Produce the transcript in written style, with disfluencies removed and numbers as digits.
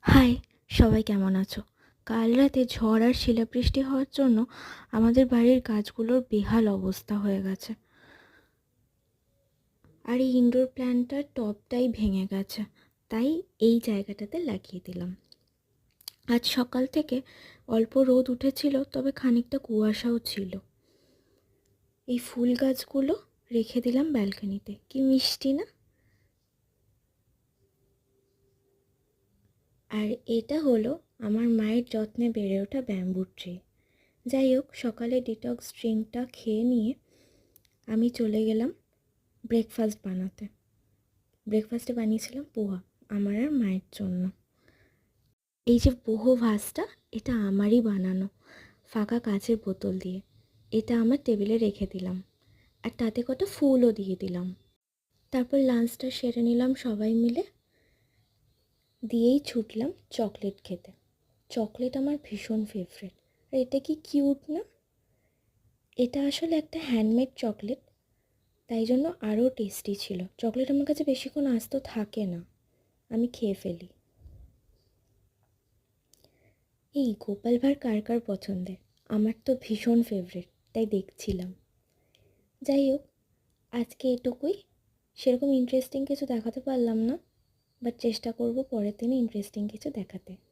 High, সবাই কেমন আছো? কাল রাতে ঝড় আর শিলাবৃষ্টি হওয়ার জন্য আমাদের বাড়ির গাছগুলোর বেহাল অবস্থা হয়ে গেছে। আর এই ইনডোর প্ল্যান্টটার টবটাই ভেঙে গেছে, তাই এই জায়গাটাতে লাগিয়ে দিলাম। আজ সকাল থেকে অল্প রোদ উঠেছিল, তবে খানিকটা কুয়াশাও ছিল। এই ফুল গাছগুলো রেখে দিলাম ব্যালকনিতে। কি মিষ্টি না? আর এটা হলো আমার মায়ের যত্নে বেড়ে ওঠা ব্যাম্বু ট্রি। যাই হোক, সকালে ডিটক্স ড্রিঙ্কটা খেয়ে নিয়ে আমি চলে গেলাম ব্রেকফাস্ট বানাতে। ব্রেকফাস্টে বানিয়েছিলাম পোহা, আমার আর মায়ের জন্য। এই যে পোহো ভাসটা, এটা আমারই বানানো, ফাঁকা কাঁচের বোতল দিয়ে। এটা আমার টেবিলে রেখে দিলাম, আর তাতে কটা ফুলও দিয়ে দিলাম। তারপর লাঞ্চটা সেরে নিলাম সবাই মিলে, দিয়েই ছুটলাম চকলেট খেতে। চকলেট আমার ভীষণ ফেভারিট। আর এটা কি কিউট না? এটা আসলে একটা হ্যান্ডমেড চকলেট, তাই জন্য আরও টেস্টি ছিল। চকলেট আমার কাছে বেশিক্ষণ আস্ত থাকে না, আমি খেয়ে ফেলি। এই গোপাল ভাঁড় কার কার পছন্দের? আমার তো ভীষণ ফেভারিট, তাই দেখছিলাম। যাই হোক, আজকে এটুকুই। সেরকম ইন্টারেস্টিং কিছু দেখাতে পারলাম না, বাট চেষ্টা করব পরের দিনে ইন্টারেস্টিং কিছু দেখাতে।